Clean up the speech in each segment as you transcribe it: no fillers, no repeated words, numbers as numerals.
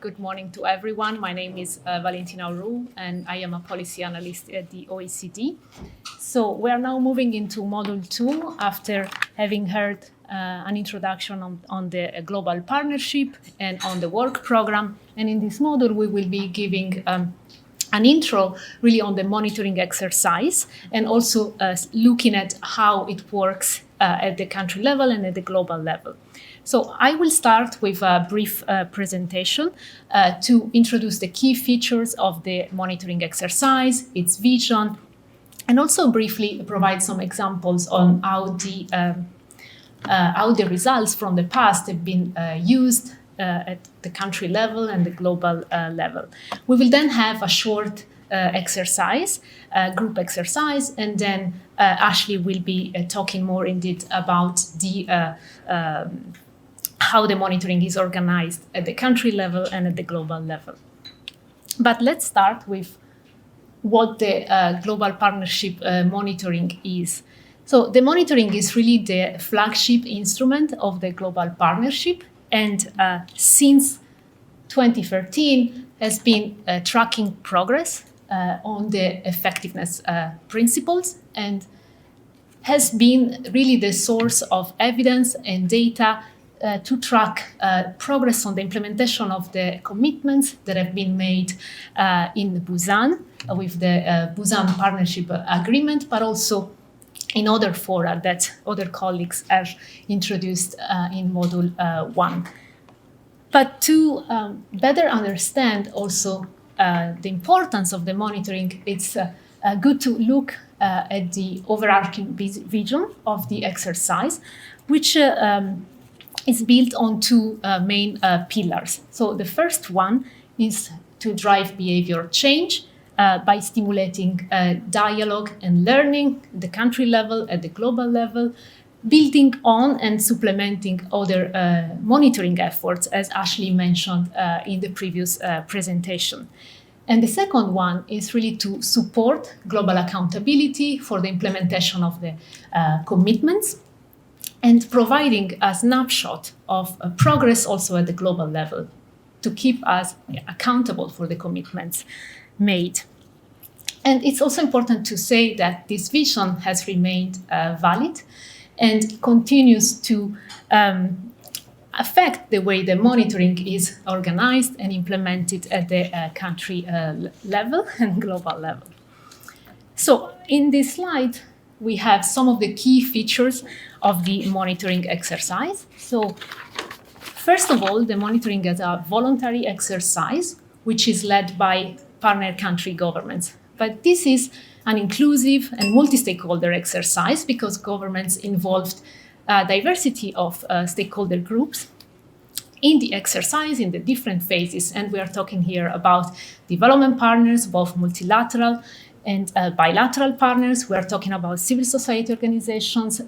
Good morning to everyone. My name is Valentina Roux, and I am a policy analyst at the OECD. So we are now moving into Module 2 after having heard an introduction on the global partnership and on the work program. And in this module, we will be giving an intro really on the monitoring exercise and also looking at how it works at the country level and at the global level. So I will start with a brief presentation to introduce the key features of the monitoring exercise, its vision, and also briefly provide some examples on how the results from the past have been used at the country level and the global level. We will then have a short exercise, group exercise, and then Ashley will be talking more indeed about the how the monitoring is organized at the country level and at the global level. But let's start with what the global partnership monitoring is. So the monitoring is really the flagship instrument of the global partnership, and since 2013 has been tracking progress on the effectiveness principles and has been really the source of evidence and data to track progress on the implementation of the commitments that have been made in Busan with the Busan Partnership Agreement, but also in other fora that other colleagues have introduced in Module 1. But to better understand also the importance of the monitoring, it's good to look at the overarching vision of the exercise, which is built on two main pillars. So the first one is to drive behavior change by stimulating dialogue and learning at the country level, at the global level, building on and supplementing other monitoring efforts, as Ashley mentioned in the previous presentation. And the second one is really to support global accountability for the implementation of the commitments and providing a snapshot of progress also at the global level to keep us accountable for the commitments made. And it's also important to say that this vision has remained valid and continues to affect the way the monitoring is organized and implemented at the country level and global level. So in this slide, we have some of the key features of the monitoring exercise. So first of all, the monitoring is a voluntary exercise, which is led by partner country governments. But this is an inclusive and multi-stakeholder exercise because governments involved a diversity of stakeholder groups in the exercise in the different phases. And we are talking here about development partners, both multilateral and bilateral partners. We are talking about civil society organizations,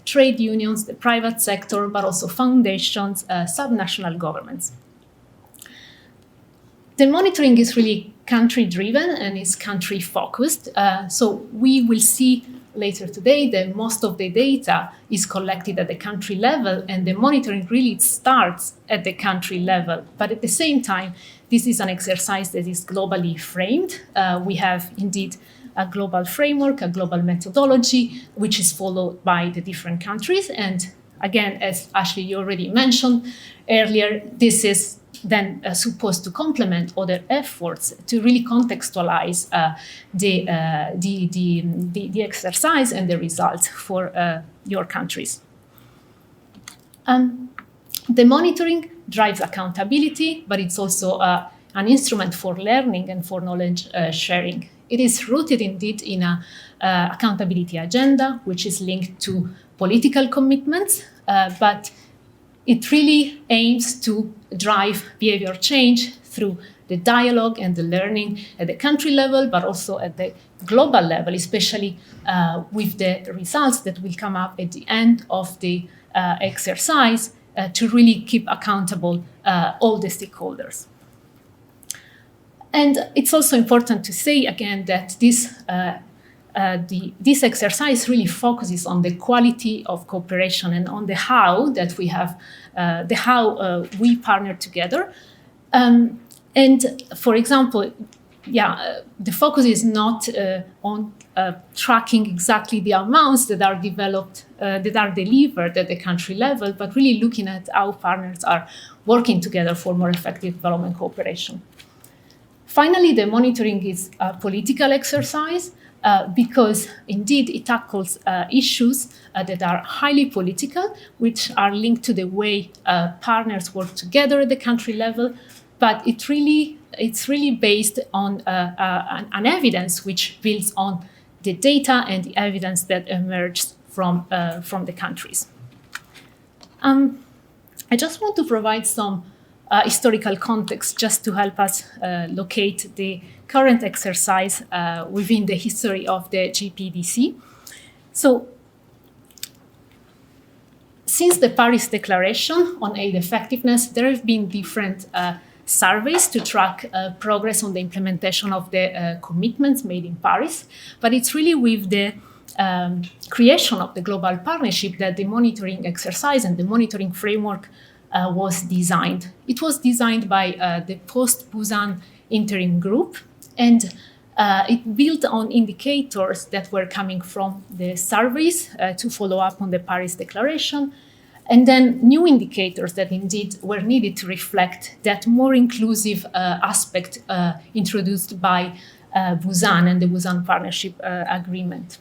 trade unions, the private sector, but also foundations, subnational governments. The monitoring is really country-driven and is country-focused. So we will see later today that most of the data is collected at the country level, and the monitoring really starts at the country level. But at the same time, this is an exercise that is globally framed. We have indeed a global framework, a global methodology, which is followed by the different countries. And again, as Ashley already mentioned earlier, this is then supposed to complement other efforts to really contextualize the exercise and the results for your countries. The monitoring drives accountability, but it's also an instrument for learning and for knowledge sharing. It is rooted indeed in an accountability agenda, which is linked to political commitments, but it really aims to drive behavior change through the dialogue and the learning at the country level, but also at the global level, especially with the results that will come up at the end of the exercise to really keep accountable all the stakeholders. And it's also important to say again that this exercise really focuses on the quality of cooperation and on the how that we have, we partner together. And for example, the focus is not on tracking exactly the amounts that are developed, that are delivered at the country level, but really looking at how partners are working together for more effective development cooperation. Finally, the monitoring is a political exercise because indeed it tackles issues that are highly political, which are linked to the way partners work together at the country level, but it's really based on an evidence which builds on the data and the evidence that emerged from the countries. I just want to provide some historical context just to help us locate the current exercise within the history of the GPEDC. So, since the Paris Declaration on Aid Effectiveness, there have been different surveys to track progress on the implementation of the commitments made in Paris. But it's really with the creation of the global partnership that the monitoring exercise and the monitoring framework was designed. It was designed by the post-Busan interim group, and it built on indicators that were coming from the surveys to follow up on the Paris Declaration, and then new indicators that indeed were needed to reflect that more inclusive aspect introduced by Busan and the Busan Partnership Agreement.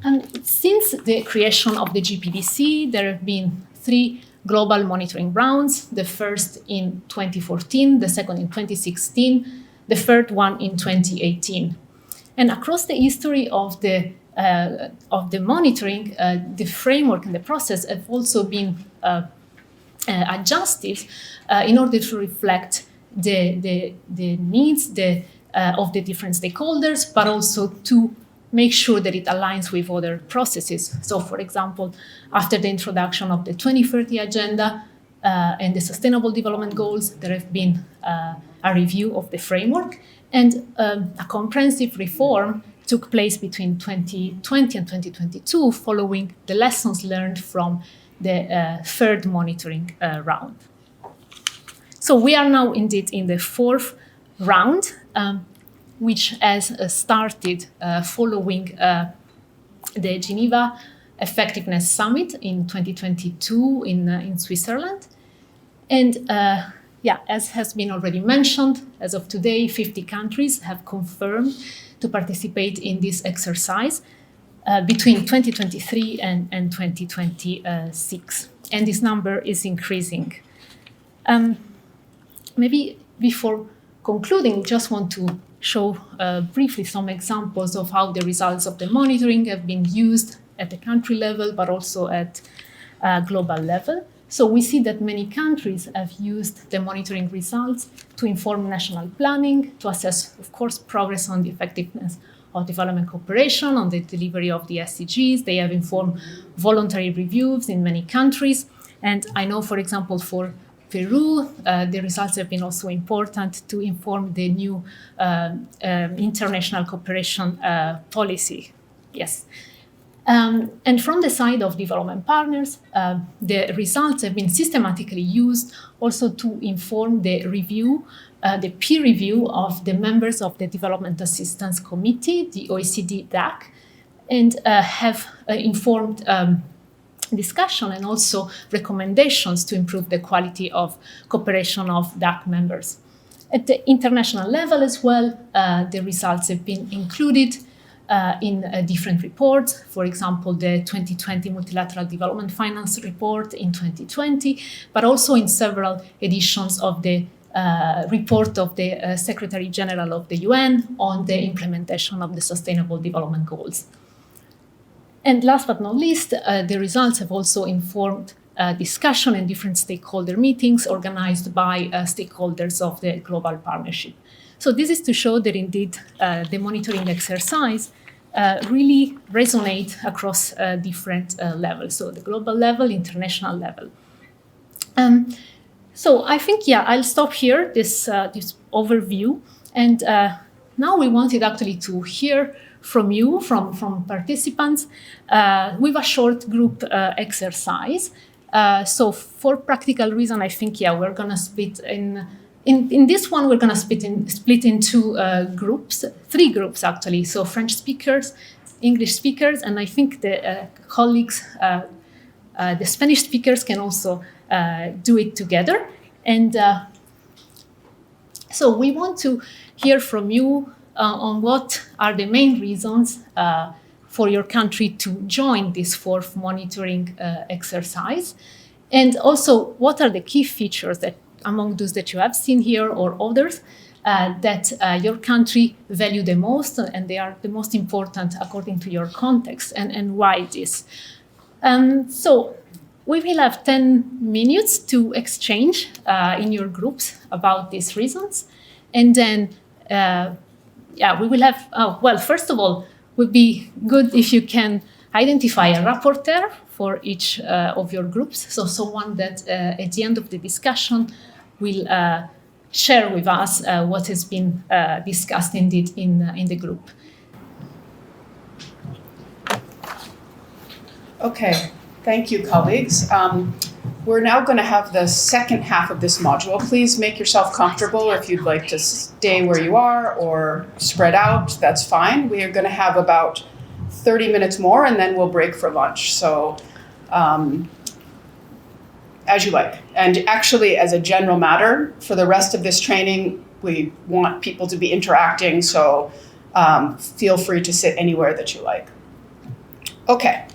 And since the creation of the GPEDC, there have been 3 global monitoring rounds, the first in 2014, the second in 2016, the third one in 2018. And across the history of the monitoring, the framework and the process have also been adjusted in order to reflect the needs of the different stakeholders, but also to make sure that it aligns with other processes. So, for example, after the introduction of the 2030 Agenda and the Sustainable Development Goals, there have been a review of the framework, and a comprehensive reform took place between 2020 and 2022 following the lessons learned from the third monitoring round. So we are now indeed in the 4th round, which has started following the Geneva Effectiveness Summit in 2022 in Switzerland. And as has been already mentioned, as of today, 50 countries have confirmed to participate in this exercise between 2023 and 2026. And this number is increasing. Maybe before concluding, just want to show briefly some examples of how the results of the monitoring have been used at the country level, but also at global level. So we see that many countries have used the monitoring results to inform national planning, to assess, of course, progress on the effectiveness of development cooperation, on the delivery of the SDGs. They have informed voluntary reviews in many countries. And I know, for example, for Peru, the results have been also important to inform the new international cooperation policy. Yes. And from the side of development partners, the results have been systematically used also to inform the review, the peer review of the members of the Development Assistance Committee, the OECD DAC, and have informed discussion and also recommendations to improve the quality of cooperation of DAC members. At the international level as well, the results have been included in different reports. For example, the 2020 Multilateral Development Finance Report in 2020, but also in several editions of the report of the Secretary General of the UN on the implementation of the Sustainable Development Goals. And last but not least, the results have also informed discussion and different stakeholder meetings organized by stakeholders of the global partnership. So this is to show that indeed the monitoring exercise really resonate across different levels, so the global level, international level. So I think, I'll stop here, this overview. And now we wanted actually to hear from you, from participants, with a short group exercise. So for practical reason, I think, we're going to split in in this one, we're going to split into groups, 3 groups actually. So French speakers, English speakers, and I think the colleagues, the Spanish speakers can also do it together. And so we want to hear from you on what are the main reasons for your country to join this 4th monitoring exercise. And also, what are the key features that among those that you have seen here or others that your country value the most and they are the most important according to your context, and why this? So we will have 10 minutes to exchange in your groups about these reasons. And then, we will have, well, first of all, would be good if you can identify a rapporteur for each of your groups. So someone that at the end of the discussion will share with us what has been discussed indeed in the group. Okay, thank you, colleagues. We're now going to have the second half of this module. Please make yourself comfortable. If you'd like to stay where you are or spread out, that's fine. We are going to have about 30 minutes more, and then we'll break for lunch. So as you like. And actually, as a general matter, for the rest of this training, we want people to be interacting, so feel free to sit anywhere that you like. Okay.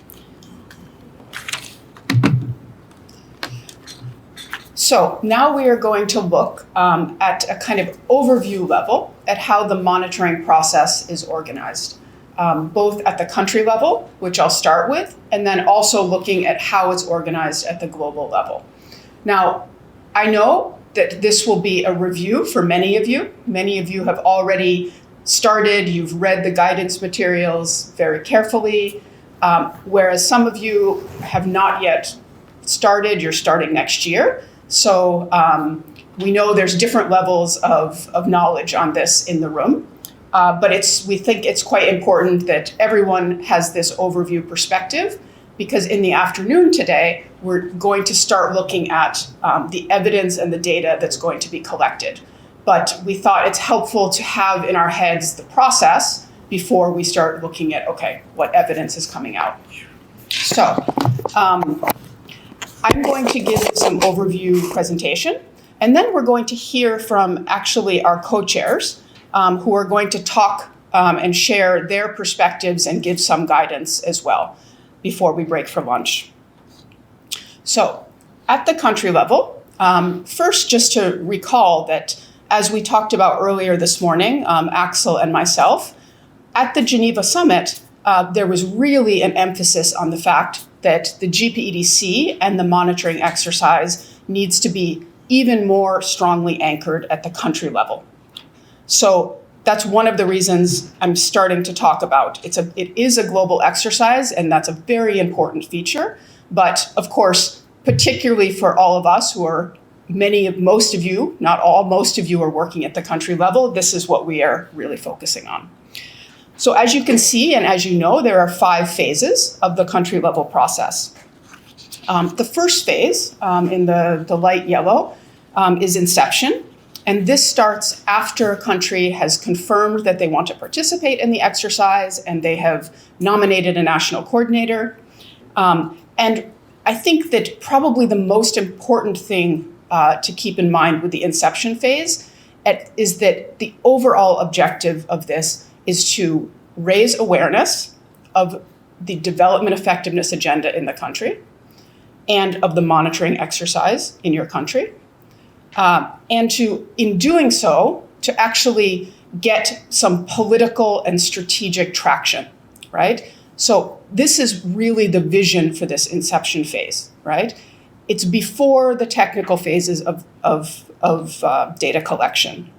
So now we are going to look at a kind of overview level at how the monitoring process is organized, both at the country level, which I'll start with, and then also looking at how it's organized at the global level. Now, I know that this will be a review for many of you. Many of you have already started, you've read the guidance materials very carefully, whereas some of you have not yet started, you're starting next year. So we know there's different levels of knowledge on this in the room, but we think it's quite important that everyone has this overview perspective, because in the afternoon today, we're going to start looking at the evidence and the data that's going to be collected. But we thought it's helpful to have in our heads the process before we start looking at, okay, what evidence is coming out. So I'm going to give some overview presentation, and then we're going to hear from actually our co-chairs who are going to talk and share their perspectives and give some guidance as well before we break for lunch. So at the country level, first just to recall that as we talked about earlier this morning, Axel and myself, at the Geneva Summit, there was really an emphasis on the fact that the GPEDC and the monitoring exercise needs to be even more strongly anchored at the country level. So that's one of the reasons I'm starting to talk about. It is a global exercise, and that's a very important feature. But of course, particularly for all of us who are most of you, not all, most of you are working at the country level, this is what we are really focusing on. So as you can see, and as you know, there are 5 phases of the country level process. The first phase, in the light yellow, is inception. And this starts after a country has confirmed that they want to participate in the exercise and they have nominated a national coordinator. And I think that probably the most important thing to keep in mind with the inception phase is that the overall objective of this is to raise awareness of the development effectiveness agenda in the country and of the monitoring exercise in your country. And to, in doing so, to actually get some political and strategic traction, right? So this is really the vision for this inception phase, right? It's before the technical phases of data collection.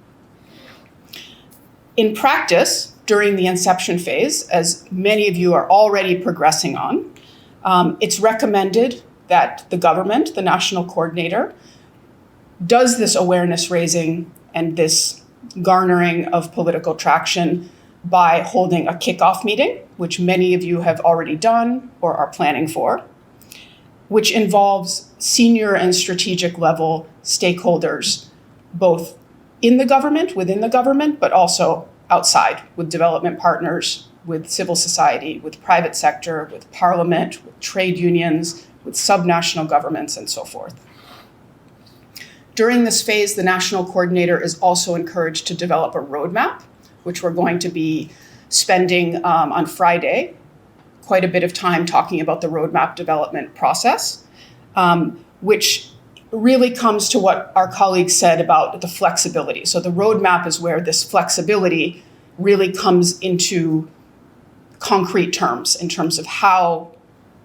In practice, during the inception phase, as many of you are already progressing on, it's recommended that the government, the national coordinator, does this awareness raising and this garnering of political traction by holding a kickoff meeting, which many of you have already done or are planning for, which involves senior and strategic level stakeholders, both in the government, within the government, but also outside with development partners, with civil society, with private sector, with parliament, with trade unions, with subnational governments, and so forth. During this phase, the national coordinator is also encouraged to develop a roadmap, which we're going to be spending on Friday quite a bit of time talking about the roadmap development process, which really comes to what our colleagues said about the flexibility. So the roadmap is where this flexibility really comes into concrete terms in terms of how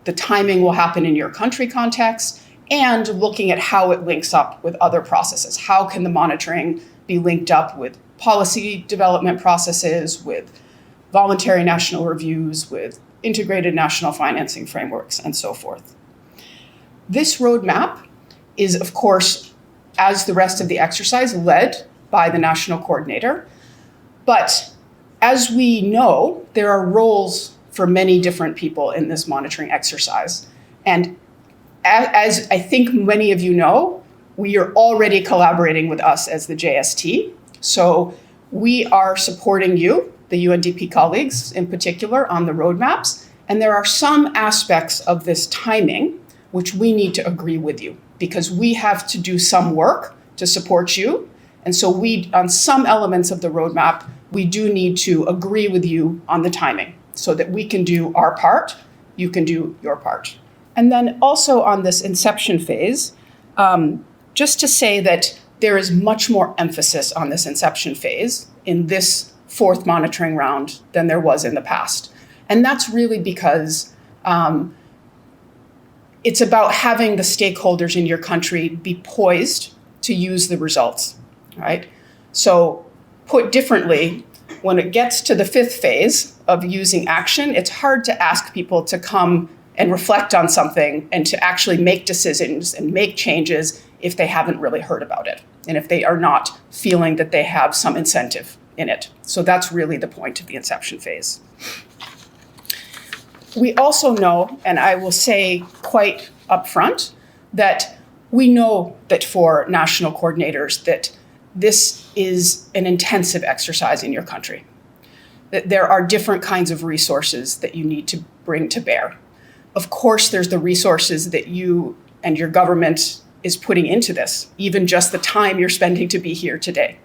the timing will happen in your country context and looking at how it links up with other processes. How can the monitoring be linked up with policy development processes, with voluntary national reviews, with integrated national financing frameworks, and so forth. This roadmap is, of course, as the rest of the exercise, led by the national coordinator. But as we know, there are roles for many different people in this monitoring exercise. And as I think many of you know, we are already collaborating with us as the JST. So we are supporting you, the UNDP colleagues in particular, on the roadmaps. And there are some aspects of this timing which we need to agree with you because we have to do some work to support you. And so we, on some elements of the roadmap, we do need to agree with you on the timing so that we can do our part, you can do your part. And then also on this inception phase, just to say that there is much more emphasis on this inception phase in this fourth monitoring round than there was in the past. And that's really because it's about having the stakeholders in your country be poised to use the results, right? So put differently, when it gets to the fifth phase of using action, it's hard to ask people to come and reflect on something and to actually make decisions and make changes if they haven't really heard about it and if they are not feeling that they have some incentive in it. So that's really the point of the inception phase. We also know, and I will say quite upfront, that we know that for national coordinators that this is an intensive exercise in your country, that there are different kinds of resources that you need to bring to bear. Of course, there's the resources that you and your government is putting into this, even just the time you're spending to be here today.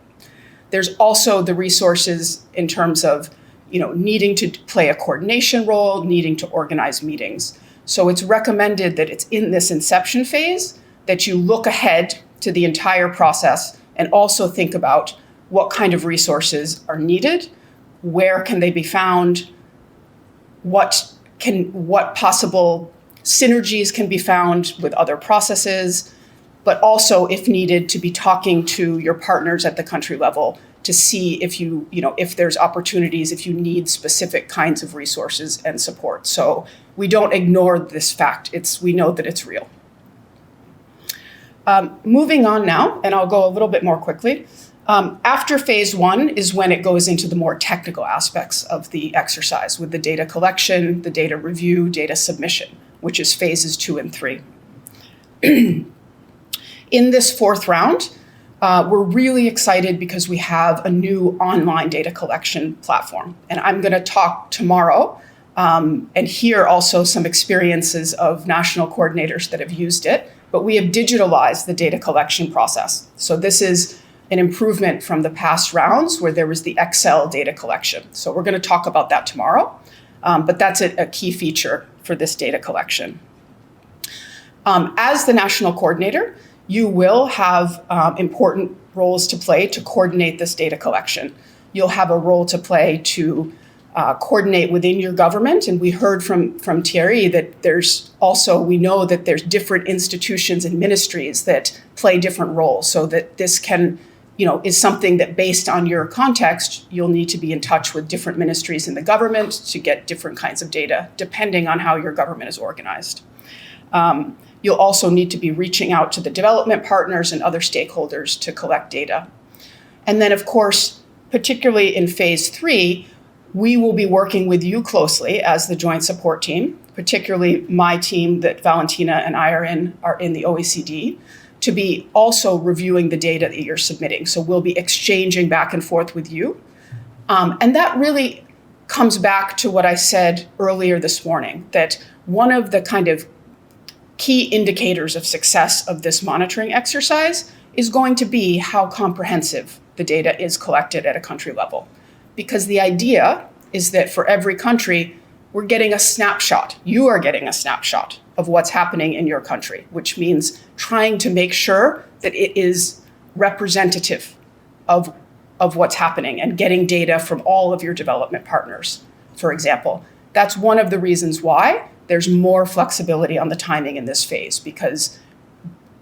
There's also the resources in terms of needing to play a coordination role, needing to organize meetings. So it's recommended that it's in this inception phase that you look ahead to the entire process and also think about what kind of resources are needed, where can they be found, what possible synergies can be found with other processes, but also, if needed, to be talking to your partners at the country level to see if there's opportunities, if you need specific kinds of resources and support. So we don't ignore this fact. We know that it's real. Moving on now, and I'll go a little bit more quickly. After phase one is when it goes into the more technical aspects of the exercise with the data collection, the data review, data submission, which is phases 2 and 3. In this fourth round, we're really excited because we have a new online data collection platform. And I'm going to talk tomorrow and hear also some experiences of national coordinators that have used it. But we have digitalized the data collection process. So this is an improvement from the past rounds where there was the Excel data collection. So we're going to talk about that tomorrow. But that's a key feature for this data collection. As the national coordinator, you will have important roles to play to coordinate this data collection. You'll have a role to play to coordinate within your government. And we heard from Thierry that we know that there's different institutions and ministries that play different roles, so that this is something that based on your context, you'll need to be in touch with different ministries in the government to get different kinds of data, depending on how your government is organized. You'll also need to be reaching out to the development partners and other stakeholders to collect data. And then, of course, particularly in phase 3, we will be working with you closely as the joint support team, particularly my team that Valentina and I are in the OECD, to be also reviewing the data that you're submitting. So we'll be exchanging back and forth with you. And that really comes back to what I said earlier this morning, that one of the kind of key indicators of success of this monitoring exercise is going to be how comprehensive the data is collected at a country level. Because the idea is that for every country, we're getting a snapshot. You are getting a snapshot of what's happening in your country, which means trying to make sure that it is representative of what's happening and getting data from all of your development partners, for example. That's one of the reasons why there's more flexibility on the timing in this phase, because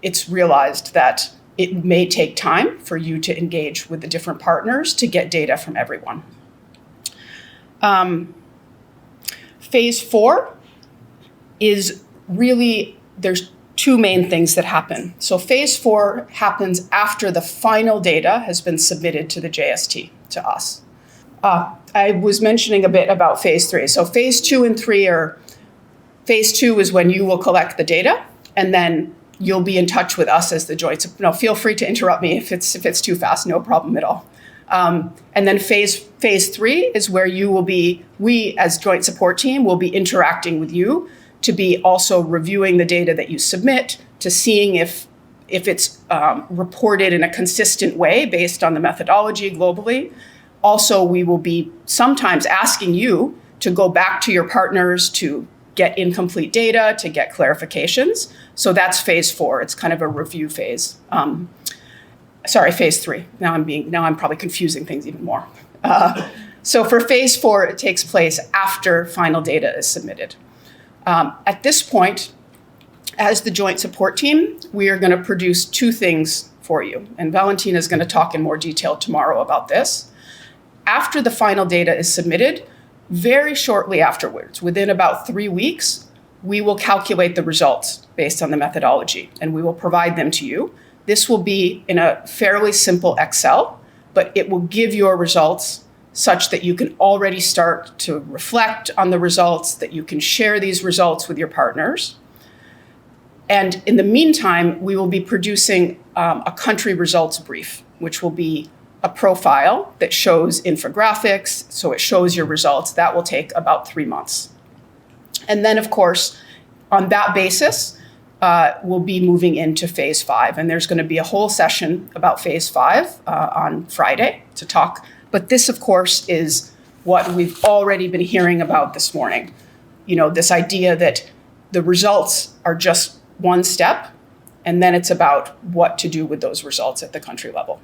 it's realized that it may take time for you to engage with the different partners to get data from everyone. Phase 4 is really, there's two main things that happen. So phase 4 happens after the final data has been submitted to the JST, to us. I was mentioning a bit about phase 3. So phase 2 and 3 are, phase 2 is when you will collect the data, and then you'll be in touch with us as the joint. No, feel free to interrupt me if it's too fast, no problem at all. And then phase 3 is where you will be, we as joint support team will be interacting with you to be also reviewing the data that you submit, to seeing if it's reported in a consistent way based on the methodology globally. Also, we will be sometimes asking you to go back to your partners to get incomplete data, to get clarifications. So that's phase 4. It's kind of a review phase. Phase 3. Now I'm probably confusing things even more. So for phase 4, it takes place after final data is submitted. At this point, as the joint support team, we are going to produce two things for you. And Valentina is going to talk in more detail tomorrow about this. After the final data is submitted, very shortly afterwards, within about 3 weeks, we will calculate the results based on the methodology, and we will provide them to you. This will be in a fairly simple Excel, but it will give your results such that you can already start to reflect on the results, that you can share these results with your partners. And in the meantime, we will be producing a country results brief, which will be a profile that shows infographics, so it shows your results. That will take about 3 months. And then, of course, on that basis, we'll be moving into phase 5. And there's going to be a whole session about phase 5 on Friday to talk. But this, of course, is what we've already been hearing about this morning. You know, this idea that the results are just one step, and then it's about what to do with those results at the country level.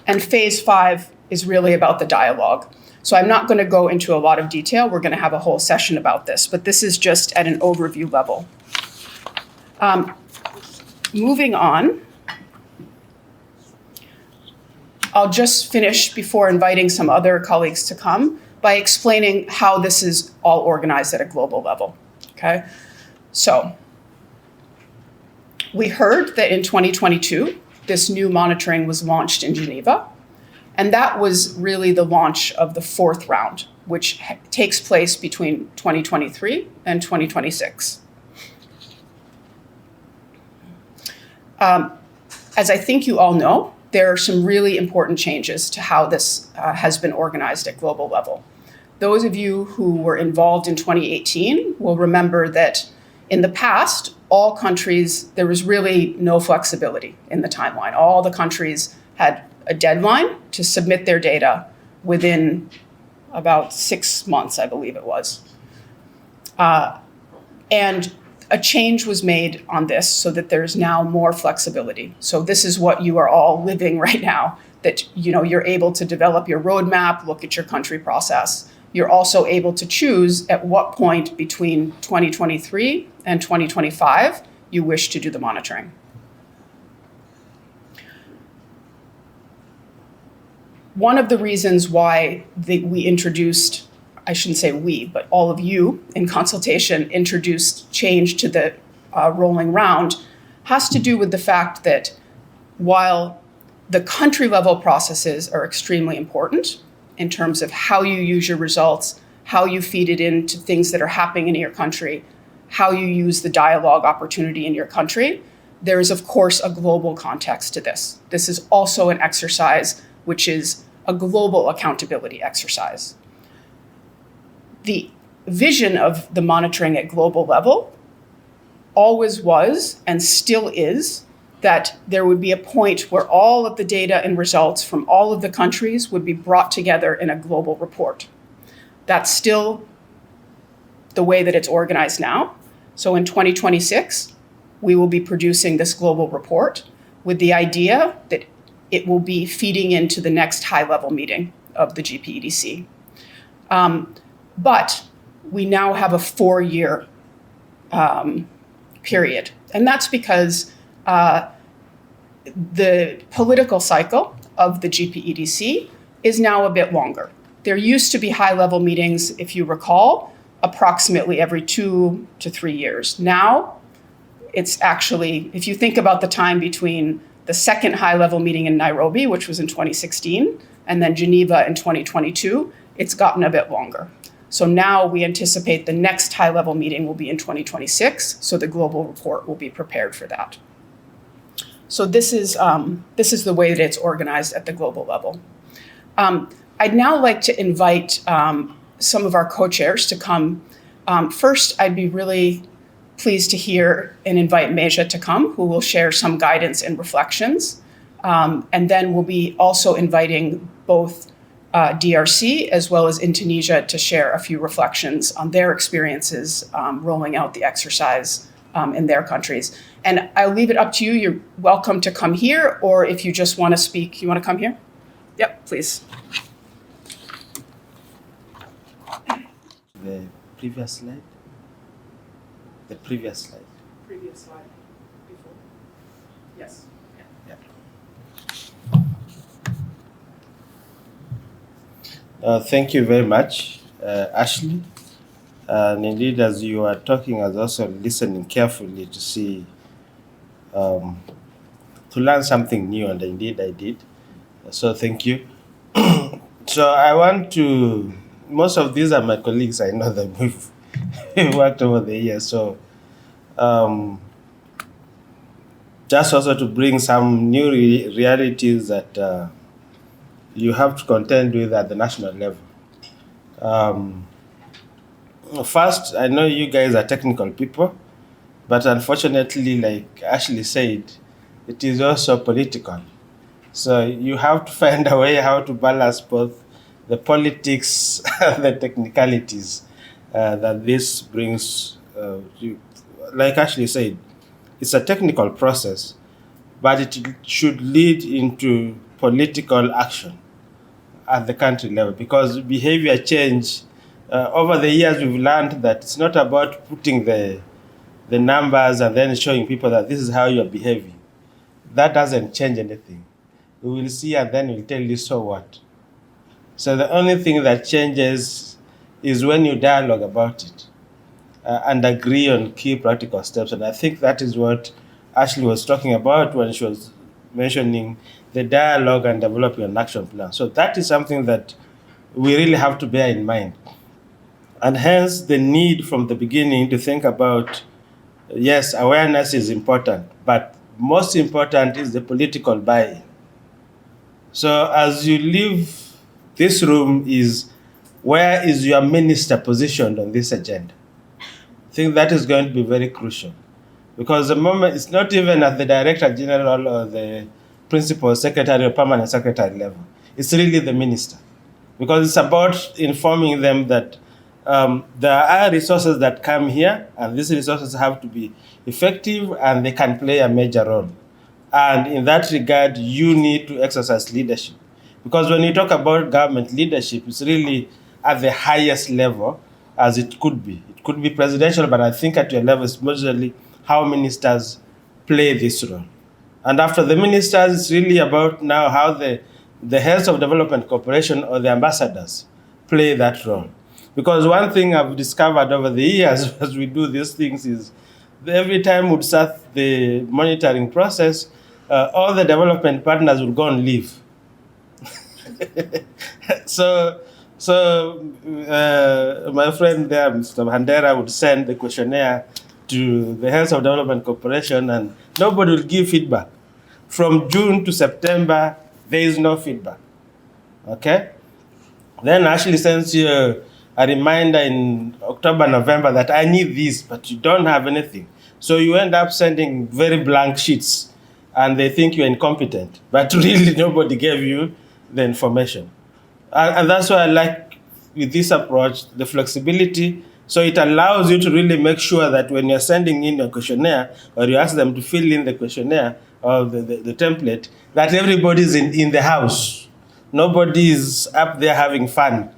And phase 5 is really about the dialogue. So I'm not going to go into a lot of detail. We're going to have a whole session about this, but this is just at an overview level. Moving on, I'll just finish before inviting some other colleagues to come by explaining how this is all organized at a global level, okay? So we heard that in 2022, this new monitoring was launched in Geneva. And that was really the launch of the 4th round, which takes place between 2023 and 2026. As I think you all know, there are some really important changes to how this has been organized at global level. Those of you who were involved in 2018 will remember that in the past, all countries, there was really no flexibility in the timeline. All the countries had a deadline to submit their data within about 6 months, I believe it was. And a change was made on this so that there's now more flexibility. So this is what you are all living right now, that you're able to develop your roadmap, look at your country process. You're also able to choose at what point between 2023 and 2025 you wish to do the monitoring. One of the reasons why we introduced, I shouldn't say we, but all of you in consultation introduced change to the rolling round has to do with the fact that while the country level processes are extremely important in terms of how you use your results, how you feed it into things that are happening in your country, how you use the dialogue opportunity in your country, there is, of course, a global context to this. This is also an exercise which is a global accountability exercise. The vision of the monitoring at global level always was and still is that there would be a point where all of the data and results from all of the countries would be brought together in a global report. That's still the way that it's organized now. So in 2026, we will be producing this global report with the idea that it will be feeding into the next high-level meeting of the GPEDC. But we now have a 4-year period. And that's because the political cycle of the GPEDC is now a bit longer. There used to be high-level meetings, if you recall, approximately every 2 to 3 years. Now, it's actually, if you think about the time between the second high-level meeting in Nairobi, which was in 2016, and then Geneva in 2022, it's gotten a bit longer. So now we anticipate the next high-level meeting will be in 2026, so the global report will be prepared for that. So this is the way that it's organized at the global level. I'd now like to invite some of our co-chairs to come. First, I'd be really pleased to hear and invite Meja to come, who will share some guidance and reflections. And then we'll be also inviting both DRC as well as Indonesia to share a few reflections on their experiences rolling out the exercise in their countries. And I'll leave it up to you. You're welcome to come here, or if you just want to speak, you want to come here? Yep, please. The previous slide? The previous slide. Previous slide. Before. Yes. Thank you very much, Ashley. And indeed, as you were talking, I was also listening carefully to see, to learn something new, and indeed I did. So thank you. So I want to, most of these are my colleagues, I know them, we've worked over the years. So just also to bring some new realities that you have to contend with at the national level. First, I know you guys are technical people, but unfortunately, like Ashley said, it is also political. So you have to find a way how to balance both the politics and the technicalities that this brings. Like Ashley said, it's a technical process, but it should lead into political action at the country level, because behavior change, over the years we've learned that it's not about putting the numbers and then showing people that this is how you're behaving. That doesn't change anything. We will see and then we'll tell you, so what? So the only thing that changes is when you dialogue about it and agree on key practical steps. And I think that is what Ashley was talking about when she was mentioning the dialogue and developing an action plan. So that is something that we really have to bear in mind. And hence the need from the beginning to think about, yes, awareness is important, but most important is the political buy-in. So as you leave this room is, where is your minister positioned on this agenda? I think that is going to be very crucial, because the moment it's not even at the Director General or the Principal Secretary or Permanent Secretary level. It's really the minister, because it's about informing them that there are resources that come here, and these resources have to be effective and they can play a major role. And in that regard, you need to exercise leadership. Because when you talk about government leadership, it's really at the highest level as it could be. It could be presidential, but I think at your level, it's mostly how ministers play this role. And after the ministers, it's really about now how the heads of development cooperation or the ambassadors play that role. Because one thing I've discovered over the years as we do these things is every time we start the monitoring process, all the development partners will go and leave. So my friend there, Mr. Handera, would send the questionnaire to the Health of Development Corporation, and nobody will give feedback. From June to September, there is no feedback. Okay? Then Ashley sends you a reminder in October, November that I need this, but you don't have anything. So you end up sending very blank sheets, and they think you're incompetent. But really, nobody gave you the information. And that's why I like, with this approach, the flexibility. So it allows you to really make sure that when you're sending in your questionnaire, or you ask them to fill in the questionnaire or the template, that everybody's in the house. Nobody is up there having fun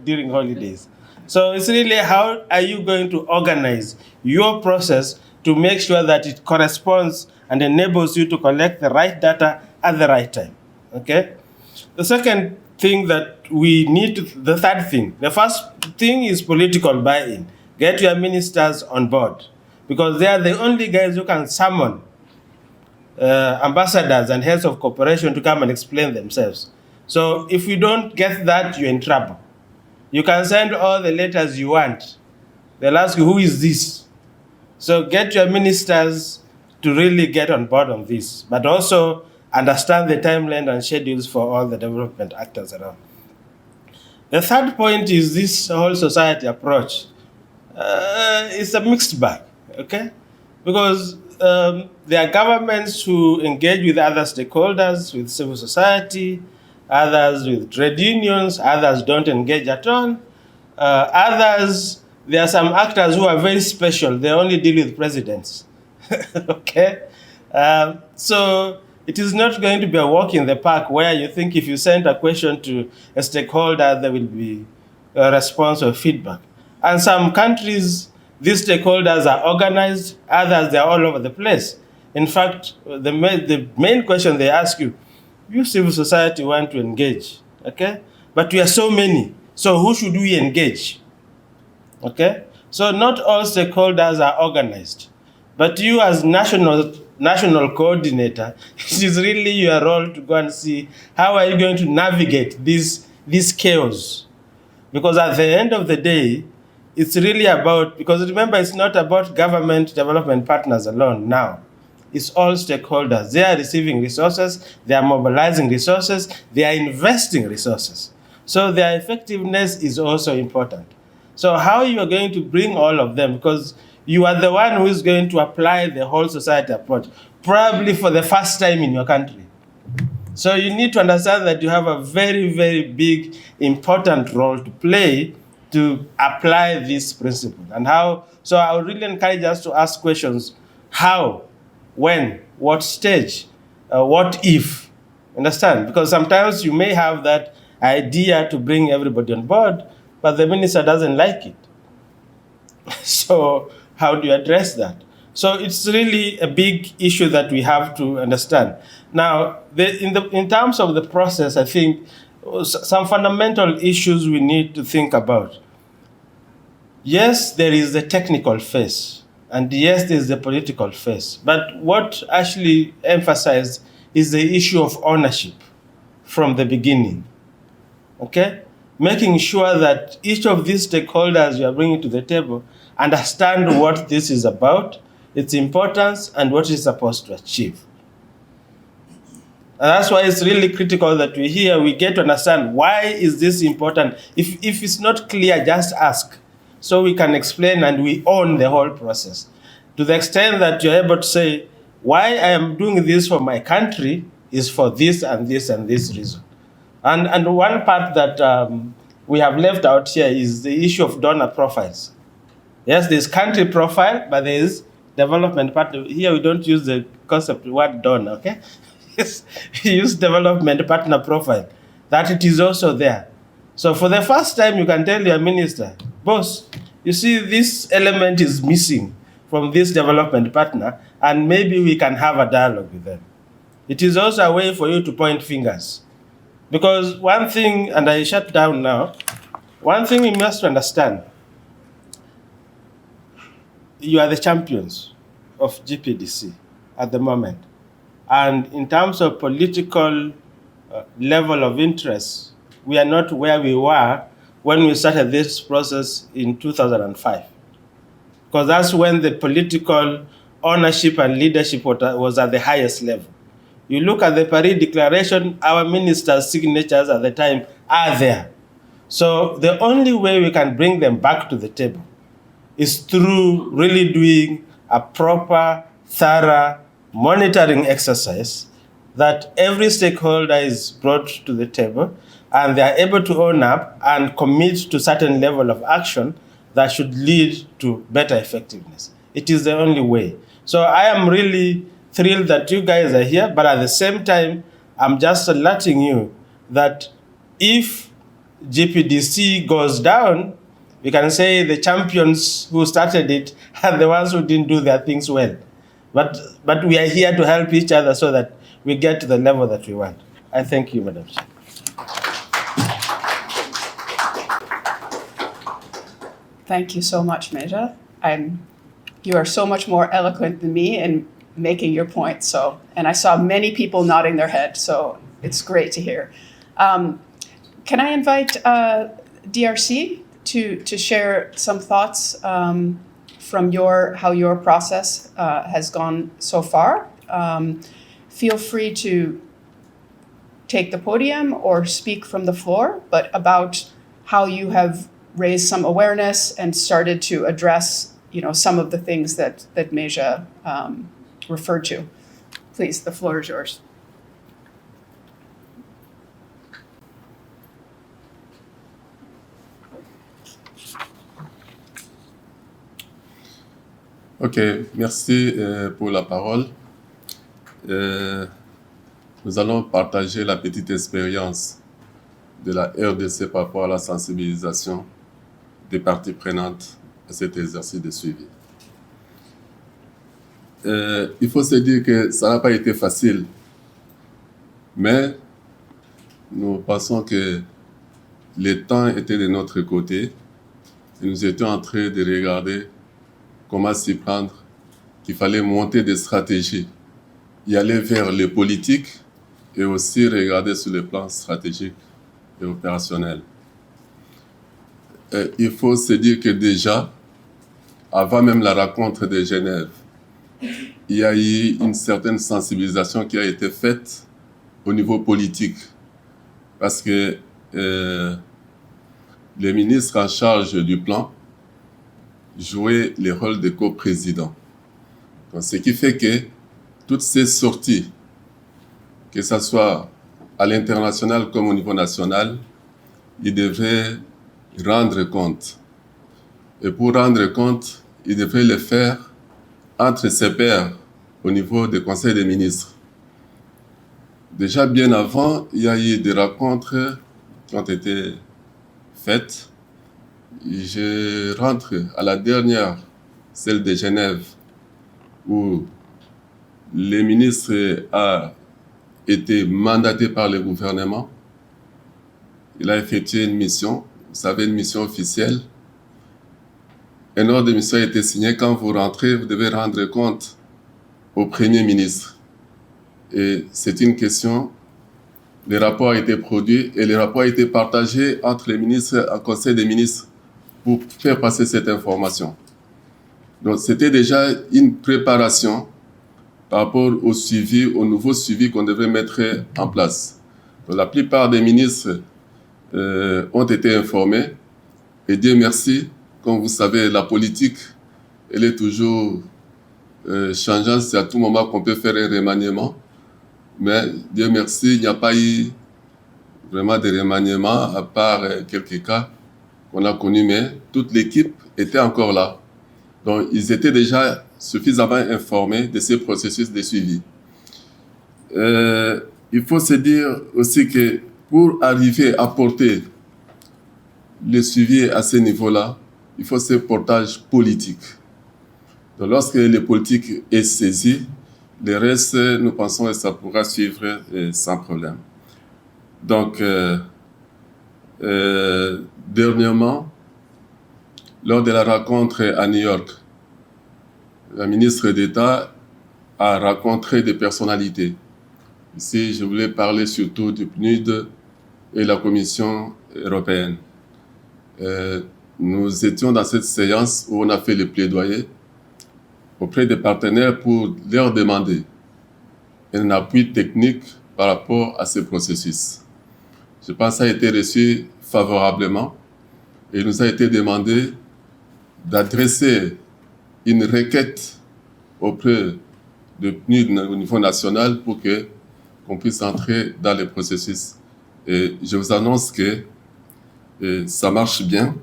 during holidays. So it's really, how are you going to organize your process to make sure that it corresponds and enables you to collect the right data at the right time, okay? The second thing that we need the third thing, the first thing is political buy-in. Get your ministers on board, because they are the only guys who can summon ambassadors and heads of corporation to come and explain themselves. So if you don't get that, you're in trouble. You can send all the letters you want. They'll ask you, who is this? So get your ministers to really get on board on this, but also understand the timeline and schedules for all the development actors around. The third point is this whole society approach. It's a mixed bag, okay? Because there are governments who engage with other stakeholders, with civil society, others with trade unions, others don't engage at all. Others, there are some actors who are very special. They only deal with presidents, okay? So it is not going to be a walk in the park where you think if you send a question to a stakeholder, there will be a response or feedback. And some countries, these stakeholders are organized, others, they're all over the place. In fact, the main question they ask you, civil society want to engage, okay? But we are so many, so who should we engage, okay? So not all stakeholders are organized, but you as national coordinator, it is really your role to go and see how are you going to navigate this chaos. Because at the end of the day, it's really about, because remember, it's not about government development partners alone now. It's all stakeholders. They are receiving resources, they are mobilizing resources, they are investing resources. So their effectiveness is also important. So how you are going to bring all of them, because you are the one who is going to apply the whole society approach, probably for the first time in your country. So you need to understand that you have a very, very big, important role to play to apply this principle. And how, so I would really encourage us to ask questions, how, when, what stage, what if, understand? Because sometimes you may have that idea to bring everybody on board, but the minister doesn't like it. So how do you address that? So it's really a big issue that we have to understand. Now, in terms of the process, I think some fundamental issues we need to think about. Yes, there is the technical phase, and yes, there is the political phase. But what Ashley emphasized is the issue of ownership from the beginning, okay? Making sure that each of these stakeholders you are bringing to the table understand what this is about, its importance, and what it's supposed to achieve. And that's why it's really critical that we get to understand why is this important. If it's not clear, just ask, so we can explain and we own the whole process. To the extent that you're able to say, why I am doing this for my country is for this and this and this reason. And one part that we have left out here is the issue of donor profiles. Yes, there's country profile, but there is development partner. Here we don't use the concept word donor, okay? Yes, we use development partner profile, that it is also there. So for the first time, you can tell your minister, boss, you see this element is missing from this development partner, and maybe we can have a dialogue with them. It is also a way for you to point fingers. Because one thing, and I shut down now, one thing we must understand, you are the champions of GPEDC at the moment. And in terms of political level of interest, we are not where we were when we started this process in 2005. because that's when the political ownership and leadership was at the highest level. You look at the Paris Declaration, our ministers' signatures at the time are there. So the only way we can bring them back to the table is through really doing a proper, thorough monitoring exercise that every stakeholder is brought to the table and they are able to own up and commit to certain level of action that should lead to better effectiveness. It is the only way. So I am really thrilled that you guys are here, but at the same time, I'm just alerting you that if GPDC goes down, we can say the champions who started it are the ones who didn't do their things well. But we are here to help each other so that we get to the level that we want. I thank you, Madam Chair. Thank you so much, Meja. You are so much more eloquent than me in making your point. And I saw many people nodding their head, so it's great to hear. Can I invite DRC to share some thoughts from how your process has gone so far? Feel free to take the podium or speak from the floor, but about how you have raised some awareness and started to address, some of the things that Meja referred to. Please, the floor is yours. Ok, merci pour la parole. Nous allons partager la petite expérience de la RDC par rapport à la sensibilisation des parties prenantes à cet exercice de suivi. Il faut se dire que ça n'a pas été facile, mais nous pensons que le temps était de notre côté et nous étions en train de regarder comment s'y prendre, qu'il fallait monter des stratégies, y aller vers les politiques et aussi regarder sur le plan stratégique et opérationnel. Il faut se dire que déjà, avant même la rencontre de Genève, il y a eu une certaine sensibilisation qui a été faite au niveau politique parce que les ministres en charge du plan jouaient le rôle de coprésident. Donc, ce qui fait que toutes ces sorties, que ce soit à l'international comme au niveau national, ils devraient rendre compte. Et pour rendre compte, ils devraient le faire entre ses pairs au niveau du Conseil des ministres. Déjà bien avant, il y a eu des rencontres qui ont été faites. Je rentre à la dernière, celle de Genève, où le ministre a été mandaté par le gouvernement. Il a effectué une mission, vous savez, une mission officielle. Un ordre de mission a été signé. Quand vous rentrez, vous devez rendre compte au Premier ministre. Et c'est une question, le rapport a été produit et le rapport a été partagé entre les ministres en Conseil des ministres pour faire passer cette information. Donc, c'était déjà une préparation par rapport au suivi, au nouveau suivi qu'on devrait mettre en place. Donc, la plupart des ministres ont été informés et Dieu merci, comme vous savez, la politique, elle est toujours changeante, c'est à tout moment qu'on peut faire un remaniement. Mais Dieu merci, il n'y a pas eu vraiment de remaniement à part quelques cas qu'on a connus, mais toute l'équipe était encore là. Donc, ils étaient déjà suffisamment informés de ces processus de suivi. Il faut se dire aussi que pour arriver à porter le suivi à ce niveau-là, il faut ce portage politique. Donc, lorsque le politique est saisi, le reste, nous pensons que ça pourra suivre sans problème. Donc, dernièrement, lors de la rencontre à New York, la ministre d'État a rencontré des personnalités. Ici, je voulais parler surtout du PNUD et la Commission européenne. nous étions dans cette séance où on a fait le plaidoyer auprès des partenaires pour leur demander un appui technique par rapport à ce processus. Je pense que ça a été reçu favorablement et il nous a été demandé d'adresser une requête auprès de PNUD au niveau national pour qu'on puisse entrer dans le processus. Et je vous annonce que ça marche bien,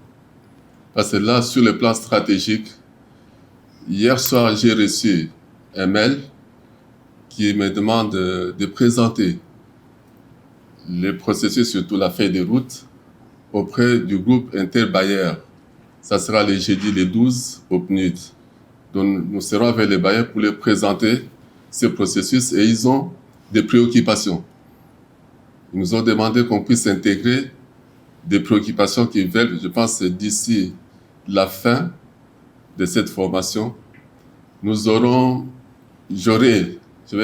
parce que là, sur le plan stratégique, hier soir, j'ai reçu un mail qui me demande de présenter le processus, surtout la feuille de route, auprès du groupe interbailleur. Ça sera le jeudi le 12 au PNUD. Donc, nous serons avec les bailleurs pour leur présenter ce processus et ils ont des préoccupations. Ils nous ont demandé qu'on puisse intégrer des préoccupations qu'ils veulent, je pense, d'ici la fin de cette formation. Je vais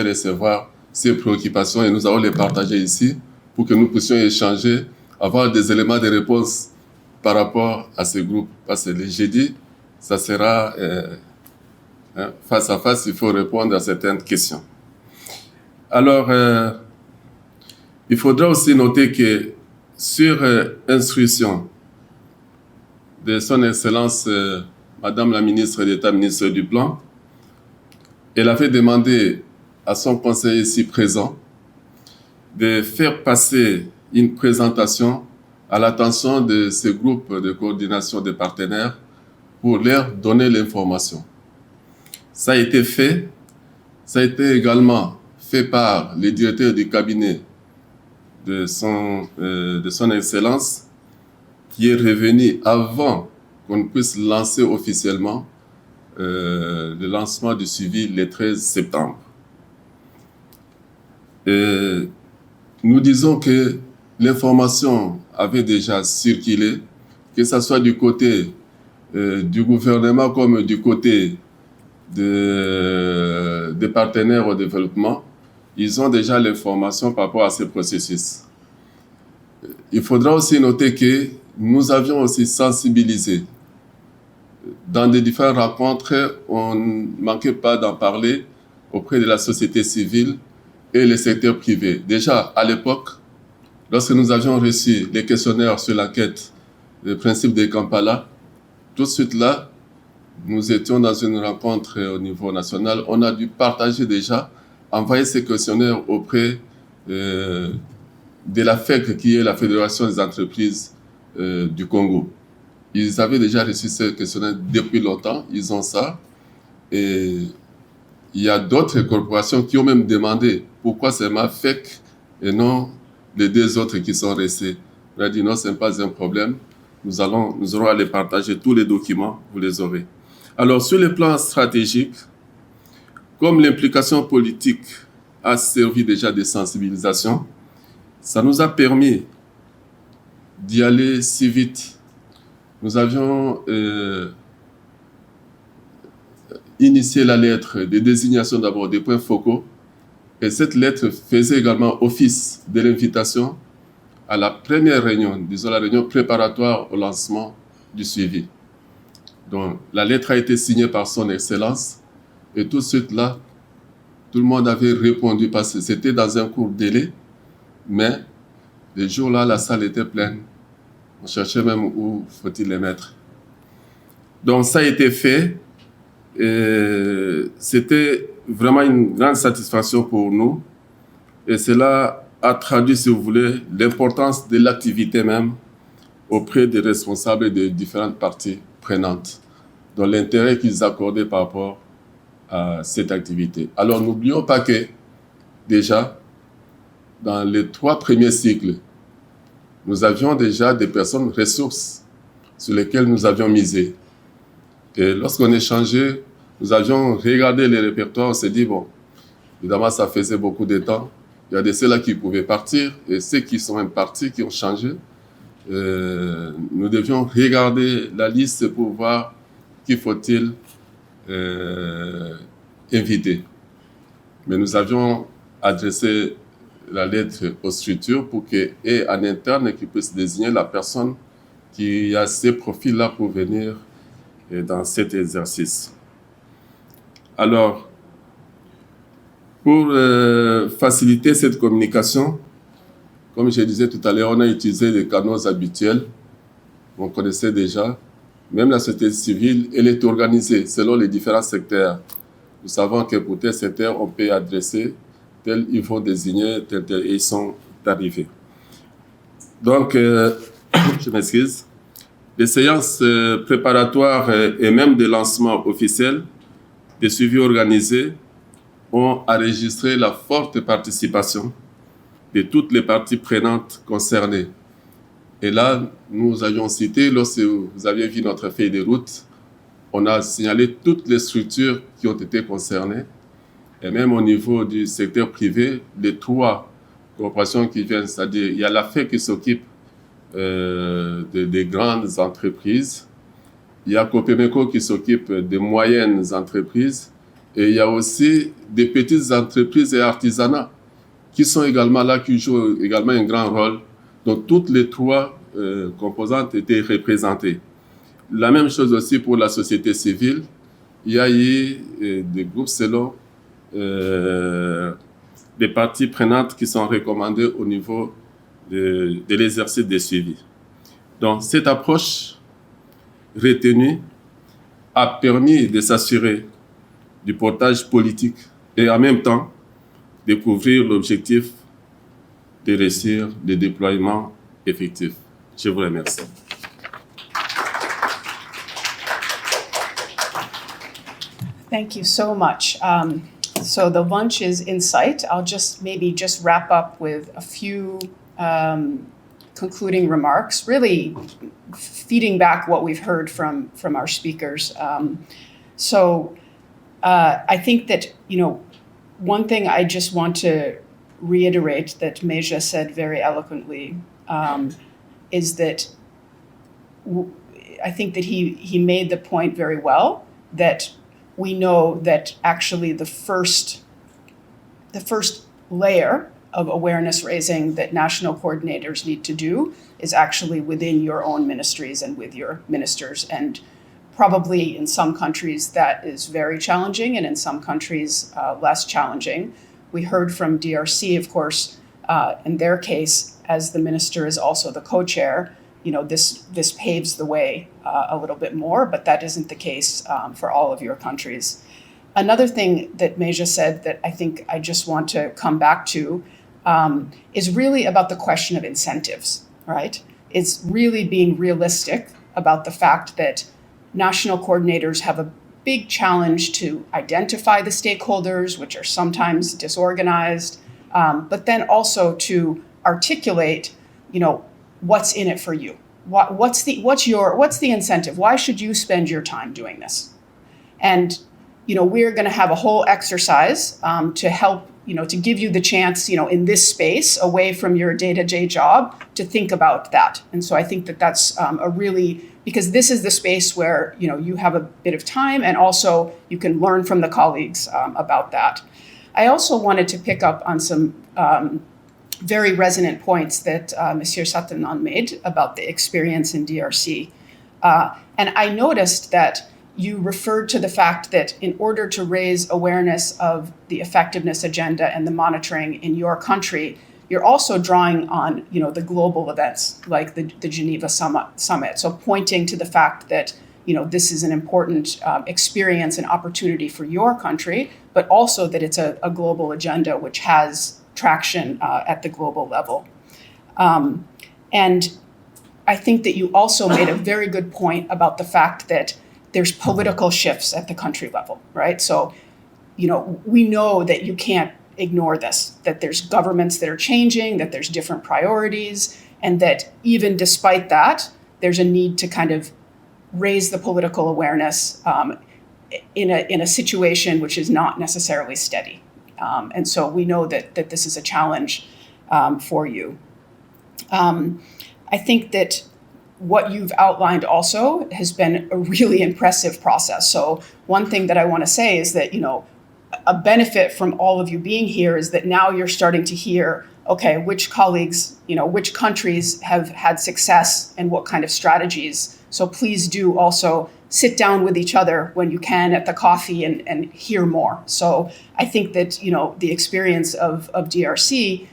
recevoir ces préoccupations et nous allons les partager ici pour que nous puissions échanger, avoir des éléments de réponse par rapport à ce groupe. Parce que le jeudi, ça sera face à face, il faut répondre à certaines questions. Alors, il faudra aussi noter que sur instruction de son Excellence, Madame la ministre d'État, ministre du Plan, elle avait demandé à son conseiller ici présent de faire passer une présentation à l'attention de ce groupe de coordination des partenaires pour leur donner l'information. Ça a été fait. Ça a été également fait par le directeur du cabinet de son Excellence, qui est revenu avant qu'on puisse lancer officiellement le lancement du suivi le 13 septembre. Et nous disons que l'information avait déjà circulé, que ce soit du côté du gouvernement comme du côté des partenaires au développement. Ils ont déjà l'information par rapport à ce processus. Il faudra aussi noter que nous avions aussi sensibilisé. Dans des différentes rencontres, on ne manquait pas d'en parler auprès de la société civile et le secteur privé. Déjà, à l'époque, lorsque nous avions reçu les questionnaires sur l'enquête des principes de Kampala, tout de suite là, nous étions dans une rencontre au niveau national. On a dû partager déjà, envoyer ces questionnaires auprès de la FEC, qui est la Fédération des entreprises du Congo. Ils avaient déjà reçu ces questionnaires depuis longtemps, ils ont ça. Et il y a d'autres corporations qui ont même demandé pourquoi c'est ma FEC et non les deux autres qui sont restés. On a dit non, ce n'est pas un problème. Nous aurons à les partager, tous les documents, vous les aurez. Alors, sur le plan stratégique, comme l'implication politique a servi déjà de sensibilisation, ça nous a permis d'y aller si vite. Nous avions initié la lettre de désignation d'abord des points focaux, et cette lettre faisait également office de l'invitation à la première réunion, disons la réunion préparatoire au lancement du suivi. Donc, la lettre a été signée par son Excellence, et tout de suite là, tout le monde avait répondu parce que c'était dans un court délai, mais les jours-là, la salle était pleine. On cherchait même où faut-il les mettre. Donc, ça a été fait. Et c'était vraiment une grande satisfaction pour nous. Et cela a traduit, si vous voulez, l'importance de l'activité même auprès des responsables des différentes parties prenantes, dans l'intérêt qu'ils accordaient par rapport à cette activité. Alors, n'oublions pas que, déjà, dans les 3 premiers cycles, nous avions déjà des personnes ressources sur lesquelles nous avions misé. Et lorsqu'on échangeait, nous avions regardé les répertoires, on s'est dit, bon, évidemment, ça faisait beaucoup de temps. Il y a de ceux-là qui pouvaient partir, et ceux qui sont partis, qui ont changé. Nous devions regarder la liste pour voir qui faut-il inviter. Mais nous avions adressé la lettre aux structures pour qu'elles, en interne, qu'ils puissent désigner la personne qui a ces profils-là pour venir dans cet exercice. Alors, pour faciliter cette communication, comme je disais tout à l'heure, on a utilisé les canaux habituels qu'on connaissait déjà. Même la société civile, elle est organisée selon les différents secteurs. Nous savons que pour tel secteur, on peut adresser tel, ils vont désigner tel, et ils sont arrivés. Donc, je m'excuse. Les séances préparatoires et même des lancements officiels, des suivis organisés, ont enregistré la forte participation de toutes les parties prenantes concernées. Et là, nous avions cité, lorsque vous aviez vu notre feuille de route, on a signalé toutes les structures qui ont été concernées. Et même au niveau du secteur privé, les 3 corporations qui viennent, c'est-à-dire il y a la FE qui s'occupe des grandes entreprises, il y a Copemeco qui s'occupe des moyennes entreprises, et il y a aussi des petites entreprises et artisanats qui sont également là, qui jouent également un grand rôle. Donc toutes les 3 composantes étaient représentées. La même chose aussi pour la société civile. Il y a eu des groupes selon des parties prenantes qui sont recommandées au niveau de l'exercice des suivis. Donc cette approche retenue a permis de s'assurer du portage politique et en même temps de couvrir l'objectif de réussir le déploiement effectif. Je vous remercie. Thank you so much. So the lunch is in sight. I'll just wrap up with a few concluding remarks, really feeding back what we've heard from our speakers. I think that, one thing I just want to reiterate that Meja said very eloquently is that I think that he made the point very well that we know that actually the first layer of awareness raising that national coordinators need to do is actually within your own ministries and with your ministers. And probably in some countries that is very challenging, and in some countries less challenging. We heard from DRC, of course, in their case, as the minister is also the co-chair, this paves the way a little bit more, but that isn't the case for all of your countries. Another thing that Meja said that I think I just want to come back to is really about the question of incentives, right? It's really being realistic about the fact that national coordinators have a big challenge to identify the stakeholders, which are sometimes disorganized, but then also to articulate, what's in it for you. What's the incentive? Why should you spend your time doing this? And we're going to have a whole exercise to help, to give you the chance, in this space, away from your day-to-day job, to think about that. And so I think that that's because this is the space where, you have a bit of time, and also you can learn from the colleagues about that. I also wanted to pick up on some very resonant points that Monsieur Satanan made about the experience in DRC. And I noticed that you referred to the fact that in order to raise awareness of the effectiveness agenda and the monitoring in your country, you're also drawing on, the global events like the Geneva Summit. So pointing to the fact that, this is an important experience and opportunity for your country, but also that it's a global agenda which has traction at the global level. And I think that you also made a very good point about the fact that there's political shifts at the country level, right? So, we know that you can't ignore this, that there's governments that are changing, that there's different priorities, and that even despite that, there's a need to kind of raise the political awareness in a situation which is not necessarily steady. And so we know that this is a challenge for you. I think that what you've outlined also has been a really impressive process. So one thing that I want to say is that, a benefit from all of you being here is that now you're starting to hear okay, which colleagues, which countries have had success and what kind of strategies. So please do also sit down with each other when you can at the coffee and hear more. So I think that, the experience of DRC,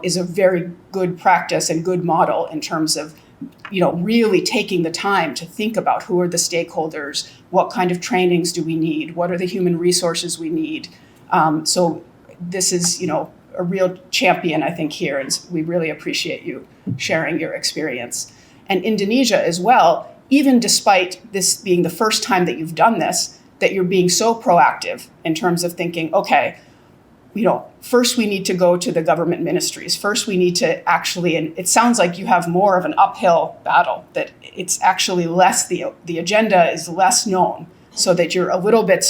is a very good practice and good model in terms of, really taking the time to think about who are the stakeholders, what kind of trainings do we need, what are the human resources we need. So this is, a real champion, I think, here, and we really appreciate you sharing your experience. And Indonesia as well, even despite this being the first time that you've done this, that you're being so proactive in terms of thinking, okay, first we need to go to the government ministries. First we need to actually, and it sounds like you have more of an uphill battle, that it's actually less, the agenda is less known, so that you're a little bit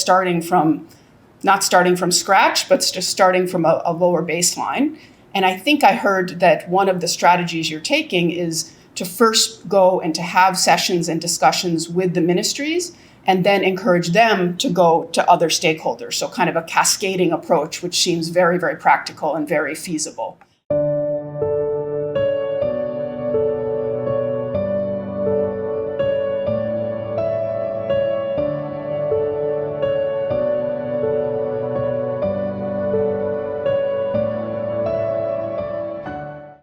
not starting from scratch, but just starting from a lower baseline. And I think I heard that one of the strategies you're taking is to first go and to have sessions and discussions with the ministries, and then encourage them to go to other stakeholders. So kind of a cascading approach, which seems very, very practical and very feasible.